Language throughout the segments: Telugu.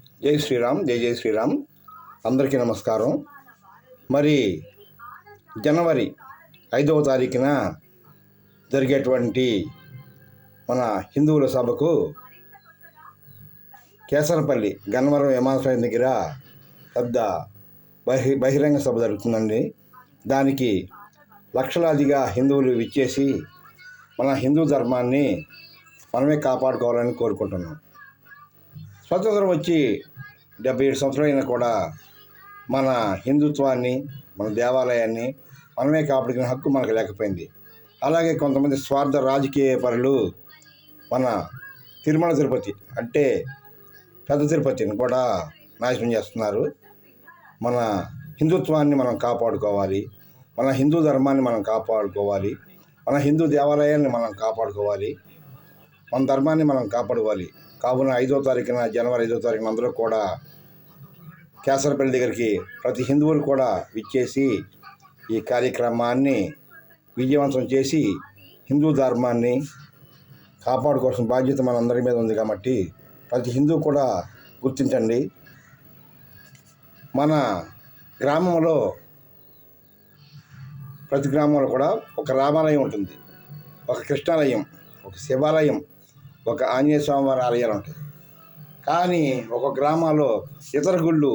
జై శ్రీరామ్, జై జై శ్రీరామ్. అందరికీ నమస్కారం. మరి జనవరి 5వ తారీఖున జరిగేటువంటి మన హిందువుల సభకు కేసరపల్లి గన్నవరం విమానాశ్రయం దగ్గర పెద్ద బహిరంగ సభ జరుగుతుందండి. దానికి లక్షలాదిగా హిందువులు విచ్చేసి మన హిందూ ధర్మాన్ని మనమే కాపాడుకోవాలని కోరుకుంటున్నాం. స్వతంత్రం వచ్చి 77 సంవత్సరాలైనా కూడా మన హిందుత్వాన్ని, మన దేవాలయాన్ని మనమే కాపాడుకునే హక్కు మనకు లేకపోయింది. అలాగే కొంతమంది స్వార్థ రాజకీయ పరులు మన తిరుమల తిరుపతి అంటే పెద్ద తిరుపతిని కూడా నాశనం చేస్తున్నారు. మన హిందుత్వాన్ని మనం కాపాడుకోవాలి, మన హిందూ ధర్మాన్ని మనం కాపాడుకోవాలి, మన హిందూ దేవాలయాన్ని మనం కాపాడుకోవాలి, మన ధర్మాన్ని మనం కాపాడుకోవాలి. కావున 5వ తారీఖున జనవరి 5వ తారీఖున అందరూ కూడా కేసరపల్లి దగ్గరికి ప్రతి హిందువులు కూడా విచ్చేసి ఈ కార్యక్రమాన్ని విజయవంతం చేసి హిందూ ధర్మాన్ని కాపాడుకోవాల్సిన బాధ్యత మనందరి మీద ఉంది. కాబట్టి ప్రతి హిందువు కూడా గుర్తించండి. మన గ్రామంలో ప్రతి గ్రామంలో కూడా ఒక రామాలయం ఉంటుంది, ఒక కృష్ణాలయం, ఒక శివాలయం, ఒక ఆంజనేయ స్వామివారి ఆలయాలు ఉంటాయి. కానీ ఒక గ్రామాల్లో ఇతర గుళ్ళు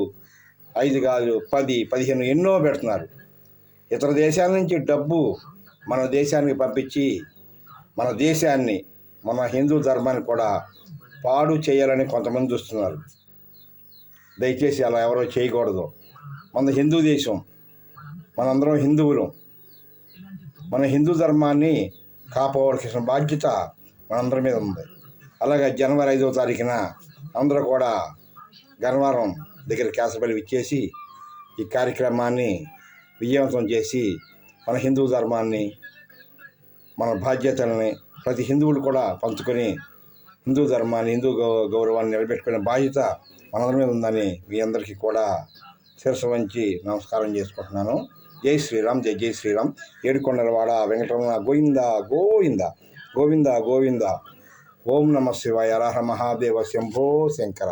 5 కాదు 10, 15 ఎన్నో పెడుతున్నారు. ఇతర దేశాల నుంచి డబ్బు మన దేశానికి పంపించి మన దేశాన్ని, మన హిందూ ధర్మాన్ని కూడా పాడు చేయాలని కొంతమంది చూస్తున్నారు. దయచేసి అలా ఎవరో చేయకూడదు. మన హిందూ దేశం, మనందరం హిందువులు. మన హిందూ ధర్మాన్ని కాపాడాల్సిన బాధ్యత మనందరి మీద ఉంది. అలాగే జనవరి 5వ తారీఖున అందరూ కూడా గన్నవరం దగ్గర కేసరపల్లి విచ్చేసి ఈ కార్యక్రమాన్ని విజయవంతం చేసి మన హిందూ ధర్మాన్ని, మన బాధ్యతల్ని ప్రతి హిందువులు కూడా పంచుకొని హిందూ ధర్మాన్ని, హిందూ గౌరవాన్ని నిలబెట్టుకునే బాధ్యత మనందరి మీద ఉందని మీ అందరికీ కూడా శిరస్సు వంచి నమస్కారం చేసుకుంటున్నాను. జై శ్రీరామ్, జై జై శ్రీరామ్. ఏడుకొండలవాడ వెంకటరమణ గోవింద గోవింద గోవింద గోవింద. ఓం నమ శివాయ. హర మహాదేవ. శంభో శంకర.